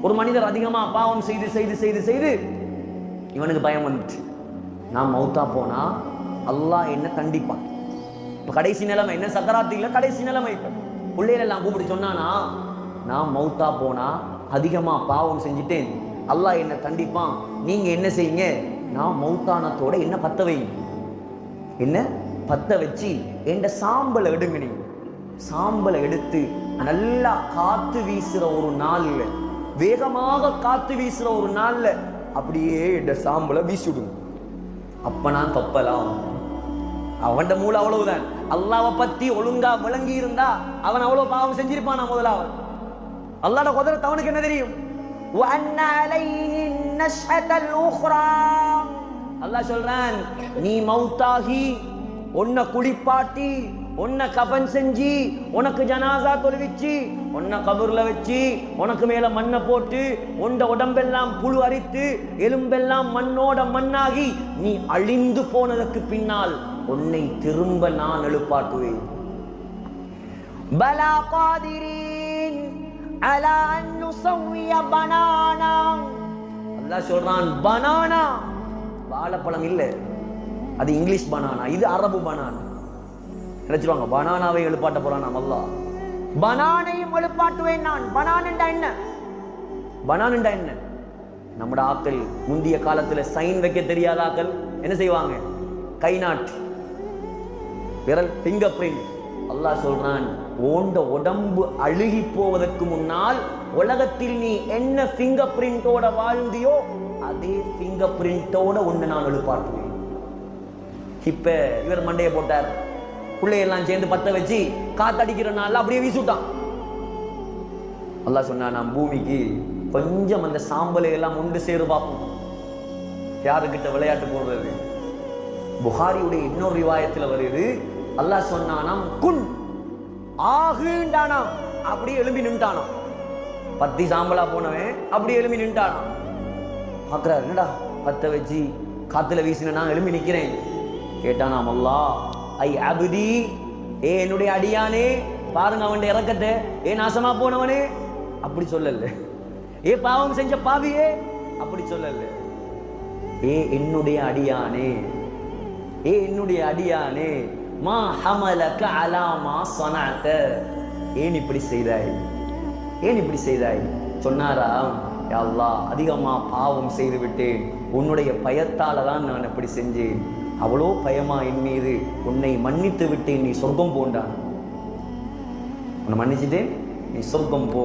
ஒரு மனிதர் அதிகமா பாவம் செய்து செய்து செய்து செய்து இவனுக்கு பயம் வந்துட்டு, நான் மௌத்தா போனா அல்லாஹ் என்ன கண்டிப்பான். இப்ப கடைசி நிலைமை என்ன, சக்கராத்து இல்ல, கடைசி நிலைமை. இப்ப பிள்ளைகள் எல்லாம் கூப்பிட்டு சொன்னானா, நான் மௌத்தா போனா அதிகமா பாவம் செஞ்சுட்டேன், அல்லாஹ் என்ன கண்டிப்பான். நீங்க என்ன செய்யுங்க, நான் மௌத்தானத்தோட என்ன பத்த வைங்க, என்ன பத்த வச்சு என்ற சாம்பலை எடுங்க. நீங்க சாம்பலை எடுத்து நல்லா காத்து வீசுற ஒரு நாள்ல, வேகமாக காத்து வீசுற ஒரு நாள்ல அப்படியே என்ற சாம்பலை வீசி விடுங்க. அப்ப நான் தப்பலாம். அவன் மூளை அவ்வளவுதான். அல்லாஹ்வை பத்தி ஒழுங்கா விளங்கி இருந்தா அவன் அவ்வளவு பாவம் செஞ்சிருப்பான். முதலாவது அல்லாஹ்வோட குதிரத் அவனுக்கு என்ன தெரியும். அல்லாஹ் சொல்றான், நீ மௌத்தாகி உன்னை குளிப்பாட்டி உன்னை கஃன் செஞ்சு உனக்கு ஜனாசா தொழுவிச்சு உன்னை கபூர்ல வச்சு உனக்கு மேல மண்ணை போட்டு உண்ட உடம்பெல்லாம் புழு அரித்து எலும்பெல்லாம் மண்ணோட மண்ணாகி நீ அழிந்து போனதற்கு பின்னால் உன்னை திரும்ப நான் எழுப்பாட்டுவேன். பலா காதிரீன் அலா அன் நுஸவ்விய பனானா. அல்லாஹ் சொல்றான், பனானா வாழைப்பழம் இல்ல, அது இங்கிலீஷ் பனானா, இது அரபு பனானா. நினைச்சிருவாங்க பனானாவை எழுப்பாட்ட போறான். அல்லாஹ் பனானையும் எழுப்பாட்டுவேன் நான். பனானண்டா என்ன, பனானண்டா என்ன? நம்மட ஆக்கள் முந்திய காலத்துல சைன் வைக்க தெரியாத ஆக்கள் என்ன செய்வாங்க, கை நாட்டு விரல் ஃபிங்கர் பிரிண்ட். அல்லாஹ் சொல்றான், ஓண்ட உடம்பு அழுகி போவதற்கு முன்னால் உலகத்தில் நீ என்ன ஃபிங்கர் பிரிண்டோட வாழ்ந்தியோ அதே ஃபிங்கர் பிரிண்டோட ஒன்று நான் எழுப்பாட்டுவேன். இப்ப இவர் மண்டையை போட்டார், பிள்ளையெல்லாம் சேர்ந்து பத்த வச்சு காத்தடிக்கிறனால அப்படியே வீசுட்டான். அல்லாஹ் சொன்னா, நான் பூமிக்கு கொஞ்சம் அந்த சாம்பலை எல்லாம் உண்டு சேரு பார்ப்போம், யாருக்கிட்ட விளையாட்டு போடுறது. புகாரியுடைய இன்னொரு ரிவாயத்தில் வருது, அல்லாஹ் சொன்னானாம், குன் ஆகுண்டானாம், அப்படியே எழும்பி நின்ட்டானாம். பத்தி சாம்பலா போனவன் அப்படியே எழும்பி நின்ட்டானாம். பார்க்கிறார், என்னடா பத்த வச்சு காத்துல வீசினா எழும்பி நிக்கிறேன். கேட்டானாம் அல்லாஹ், ஐ அபுதி, ஏ என்னுடைய அடியானே, பாருங்க அவன் இறக்கத்தை, ஏ நாசமா போனவனே அப்படி சொல்லல, ஏ பாவம் செஞ்ச பாவியே அப்படி சொல்லல, ஏ என்னுடைய அடியானே, ஏ என்னுடைய அடியானே, மா ஹமலக அலா மா ஸனஅத, ஏன் இப்படி செய்தாய், ஏன் இப்படி செய்தாய்? சொன்னாரா, யா அல்லாஹ், அதிகமா பாவம் செய்து விட்டேன், உன்னுடைய பயத்தால தான் நான் இப்படி செஞ்சேன், அவ்வளோ பயமா என் மீது, உன்னை மன்னித்து விட்டேன், நீ சொர்க்கம் போண்டான், உன்னை மன்னிச்சுட்டேன், நீ சொர்க்கம் போ.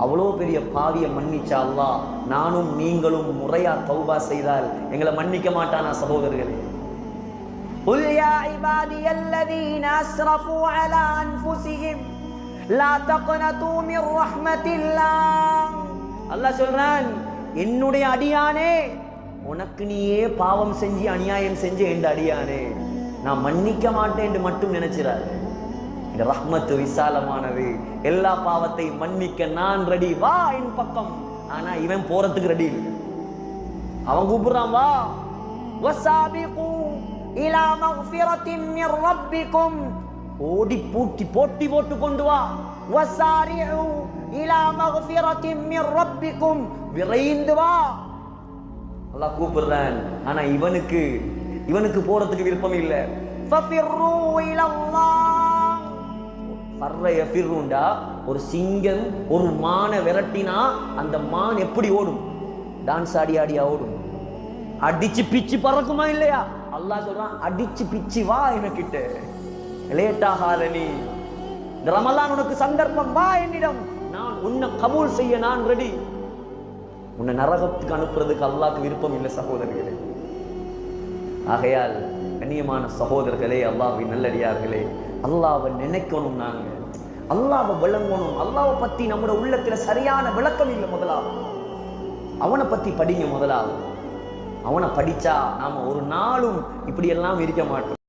அவ்வளோ பெரிய பாவிய மன்னிச்சா அல்லாஹ், நானும் நீங்களும் முறையா தௌபா செய்தால் எங்களை மன்னிக்க மாட்டானா சகோதரர்களே? قل يا عبادي الذين أسرفوا على أنفسهم لا تقنطوا من رحمة الله. அல்லாஹ் சொல்றான், என்னுடைய அடியானே, உனக்கு நீயே பாவம் செஞ்சு அநியாயம் செஞ்சு என்ற அடியானே, நான் மன்னிக்க மாட்டேன் என்று மட்டும் நினைச்சிடாது. இந்த ரஹ்மத்து விசாலமானது, எல்லா பாவத்தையும் மன்னிக்க நான் ரெடி, வா என் பக்கம். ஆனா இவன் போறதுக்கு ரெடி இல்லை. அவன் கூப்பிடுறான், வா, வஸாபிகு இலா மக்ஃபிரத்தின் மிர் ரப்பிக்கும், ஓடி பூட்டி போட்டி போட்டு கொண்டு வா. வஸாரிஉ இலா மக்ஃபிரத்தின் மிர் ரப்பிக்கும், விரைந்து வா. அல்லாஹ் கூப்பிடுறான். ஆனா இவனுக்கு போறதுக்கு விருப்பம் இல்லை. ஃபஃபிர்ரு இலல்லாஹ். ஃபர்ர யஃபிர்ருண்டா, ஒரு சிங்கம் ஒரு மானை விரட்டினா அந்த மான் எப்படி ஓடும்? டான்ஸ் ஆடி ஆடியா ஓடும்? அடிச்சு பிச்சு பறக்குமா இல்லையா? அல்லாஹ் சொல்றான், அடிச்சு பிச்சு வா எனக்கிட்ட, லேட்டாகாத நீ, ரமலான் உனக்கு சந்தர்ப்பம், வா என்னிடம், நான் உன்னை கபூல் செய்ய நான் ரெடி. உன்னை நரகத்துக்கு அனுப்புறதுக்கு அல்லாஹ்க்கு விருப்பம் இல்லை சகோதரர்களே. ஆகையால் கண்ணியமான சகோதரர்களே, அல்லாஹ்வின் நல்லடியார்களே, அல்லாஹ்வை நினைக்கணும், நாங்க அல்லாஹ்வை விளங்கணும். அல்லாஹ்வை பத்தி நம்முடைய உள்ளத்துல சரியான விளக்கம் இல்லை. முதலாவது அவனை பத்தி படிங்க. முதலாவது அவனை படிச்சா நாம ஒரு நாளும் இப்படி எல்லாம் இருக்க மாட்டோம்.